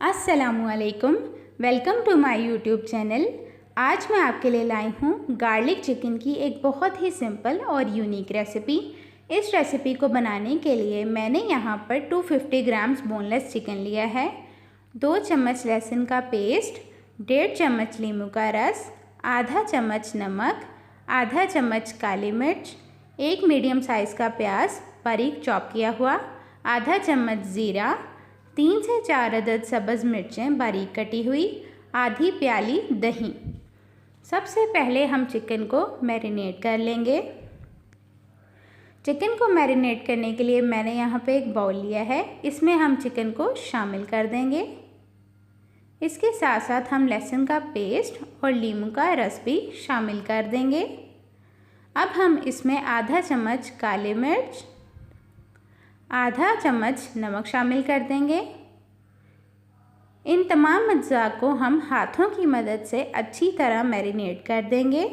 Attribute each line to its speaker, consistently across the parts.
Speaker 1: अस्सलामुअलैकुम, welcome to my YouTube channel. आज मैं आपके लिए लाई हूँ गार्लिक चिकन की एक बहुत ही सिंपल और यूनिक रेसिपी। इस रेसिपी को बनाने के लिए मैंने यहाँ पर 250 ग्राम्स बोनलेस चिकन लिया है, 2 चम्मच लहसुन का पेस्ट, 1.5 चम्मच नींबू का रस, आधा चम्मच नमक, आधा चम्मच काली मिर्च, 1 मीडियम साइज़ का प्याज बारीक चॉप किया हुआ, आधा चम्मच ज़ीरा, 3 से 4 अदद सब्ज़ मिर्चें बारीक कटी हुई, आधी प्याली दही। सबसे पहले हम चिकन को मैरिनेट कर लेंगे। चिकन को मैरिनेट करने के लिए मैंने यहाँ पे एक बाउल लिया है, इसमें हम चिकन को शामिल कर देंगे। इसके साथ साथ हम लहसुन का पेस्ट और नींबू का रस भी शामिल कर देंगे। अब हम इसमें आधा चम्मच काली मिर्च, आधा चम्मच नमक शामिल कर देंगे। इन तमाम अज्जा को हम हाथों की मदद से अच्छी तरह मैरिनेट कर देंगे।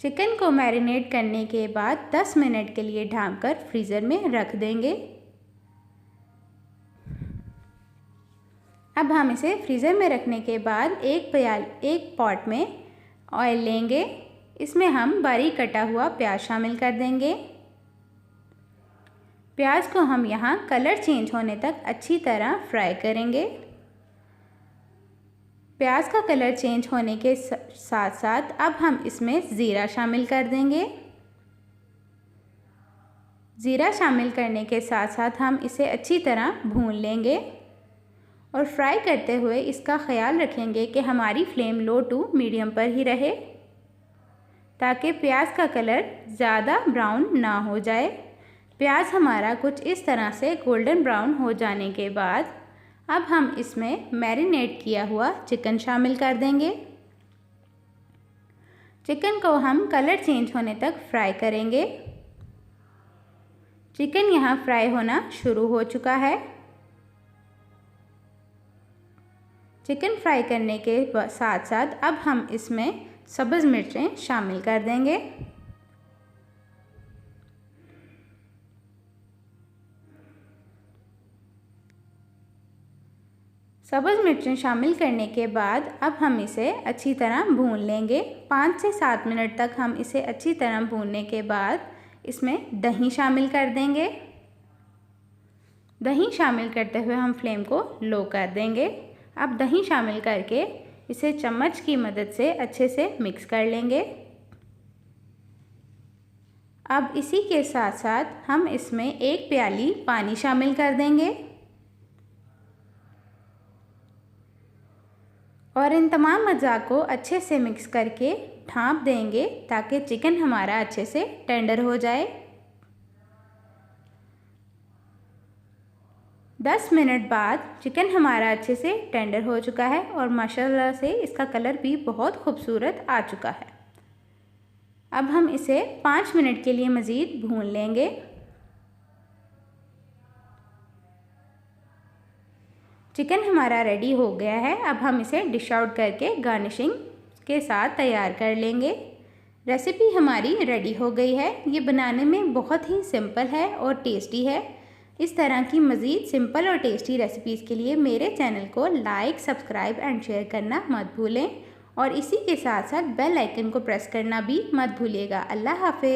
Speaker 1: चिकन को मैरिनेट करने के बाद 10 मिनट के लिए ढककर फ्रीज़र में रख देंगे। अब हम इसे फ्रीज़र में रखने के बाद एक पॉट में ऑयल लेंगे। इसमें हम बारीक कटा हुआ प्याज शामिल कर देंगे। प्याज को हम यहाँ कलर चेंज होने तक अच्छी तरह फ्राई करेंगे। प्याज का कलर चेंज होने के साथ साथ अब हम इसमें ज़ीरा शामिल कर देंगे। ज़ीरा शामिल करने के साथ साथ हम इसे अच्छी तरह भून लेंगे और फ्राई करते हुए इसका ख्याल रखेंगे कि हमारी फ्लेम लो टू मीडियम पर ही रहे, ताकि प्याज का कलर ज़्यादा ब्राउन ना हो जाए। प्याज हमारा कुछ इस तरह से गोल्डन ब्राउन हो जाने के बाद अब हम इसमें मैरिनेट किया हुआ चिकन शामिल कर देंगे। चिकन को हम कलर चेंज होने तक फ्राई करेंगे। चिकन यहाँ फ्राई होना शुरू हो चुका है। चिकन फ्राई करने के साथ साथ अब हम इसमें सब्ज़ मिर्चें शामिल कर देंगे। सब्ज़ मिर्चें शामिल करने के बाद अब हम इसे अच्छी तरह भून लेंगे। 5 से 7 मिनट तक हम इसे अच्छी तरह भूनने के बाद इसमें दही शामिल कर देंगे। दही शामिल करते हुए हम फ्लेम को लो कर देंगे। अब दही शामिल करके इसे चम्मच की मदद से अच्छे से मिक्स कर लेंगे। अब इसी के साथ साथ हम इसमें 1 प्याली पानी शामिल कर देंगे और इन तमाम अज़्ज़ा को अच्छे से मिक्स करके ढाँप देंगे ताकि चिकन हमारा अच्छे से टेंडर हो जाए। 10 मिनट बाद चिकन हमारा अच्छे से टेंडर हो चुका है और माशाल्लाह से इसका कलर भी बहुत खूबसूरत आ चुका है। अब हम इसे 5 मिनट के लिए मज़ीद भून लेंगे। चिकन हमारा रेडी हो गया है। अब हम इसे डिश आउट करके गार्निशिंग के साथ तैयार कर लेंगे। रेसिपी हमारी रेडी हो गई है। ये बनाने में बहुत ही सिंपल है और टेस्टी है। इस तरह की मज़ीद सिंपल और टेस्टी रेसिपीज़ के लिए मेरे चैनल को लाइक, सब्सक्राइब एंड शेयर करना मत भूलें और इसी के साथ साथ बेल आइकन को प्रेस करना भी मत भूलिएगा। अल्लाह हाफ़िज़।